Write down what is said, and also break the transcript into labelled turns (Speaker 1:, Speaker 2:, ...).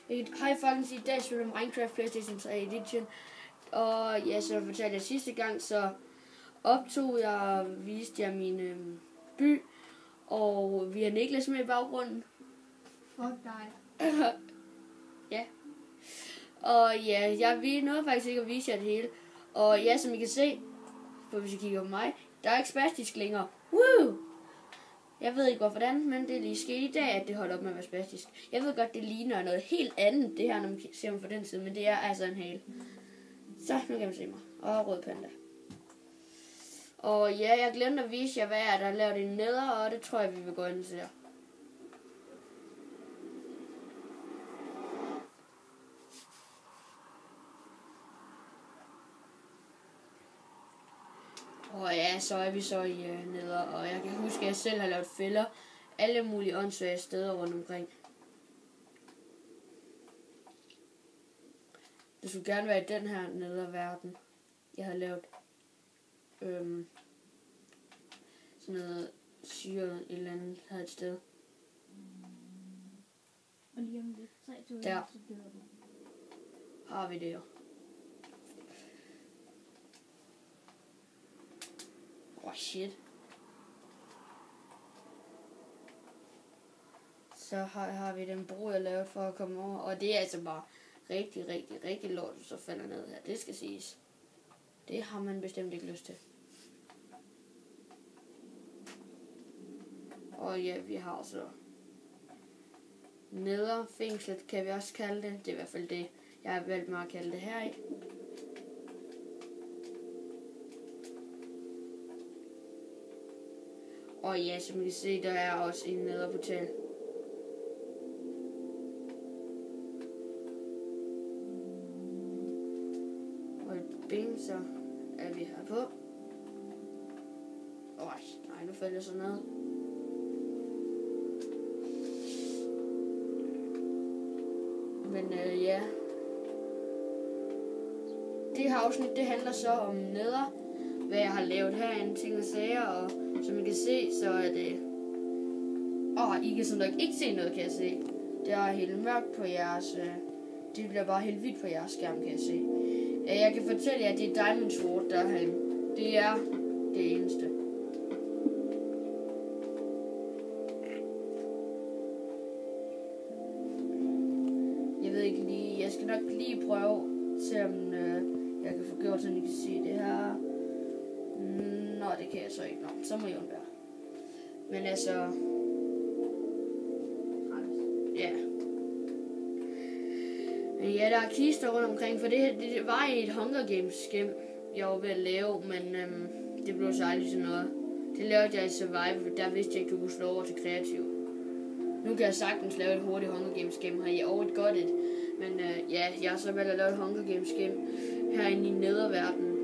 Speaker 1: Hej folkens, i dag spiller Minecraft PlayStation 3 Edition. Og ja, som jeg fortalte jer sidste gang, så optog jeg og viste jer min by. Og vi har Niklas med i baggrunden.
Speaker 2: Fuck dig.
Speaker 1: Ja. Og ja, vi nåede faktisk ikke at vise jer det hele. Og ja, som I kan se, for hvis I kigger på mig, der er ikke spastisk længere. Woo! Jeg ved ikke hvordan, men det er lige sket i dag, at det holdt op med at være spastisk. Jeg ved godt, det ligner noget helt andet, det her, når man ser mig fra den side, men det er altså en hale. Så, nu kan man se mig. Og rød panda. Og ja, jeg glemte at vise jer, hvad jeg der har lavet i Nether, og det tror jeg, vi vil gå ind og se. Og ja, så er vi så i Nether, og jeg kan huske, at jeg selv har lavet fælder alle mulige åndssvage steder rundt omkring. Det skulle gerne være i den her Nether-verden. Jeg har lavet sådan noget syre et eller andet her et sted.
Speaker 2: Og lige om lidt, 3, 2, 1,
Speaker 1: Der.
Speaker 2: så dør du.
Speaker 1: Har vi det jo. Shit. Så har vi den bro, jeg lavede for at komme over. Og det er altså bare rigtig lort, så falder ned her. Det skal siges. Det har man bestemt ikke lyst til. Og ja, vi har så Nether-fængslet, kan vi også kalde det. Det er i hvert fald det, jeg har valgt mig at kalde det her i. Og ja, som I kan se, der er også en Nether-portal. Og bing, så er vi her på. Nej, nu falder jeg så ned. Men ja. Det her afsnit, det handler så om Nether. Hvad jeg har lavet herinde, ting og sager, og som I kan se, så er det... I kan sådan nok ikke se noget, kan jeg se. Det er helt mørkt på jeres... Det bliver bare helt hvidt på jeres skærm, kan jeg se. Jeg kan fortælle jer, at det er Diamond Sword, der er herinde. Det er det eneste. Jeg ved ikke lige... Jeg skal nok lige prøve at se, om jeg kan få gjort, så I kan se det her. Nå, det kan jeg så ikke. Nå, så må jeg undvære. Men altså... Ja. Men ja, der er kister rundt omkring, for det var i et Hunger Games game, jeg var ved at lave, men det blev så aldrig til noget. Det lavede jeg i Survival, der vidste jeg ikke, du kunne slå over til kreativ. Nu kan jeg sagtens lave et hurtigt Hunger Games game her i over et godt et. Men ja, jeg har så valgt at lave et Hunger Games game herinde i Nether-verdenen.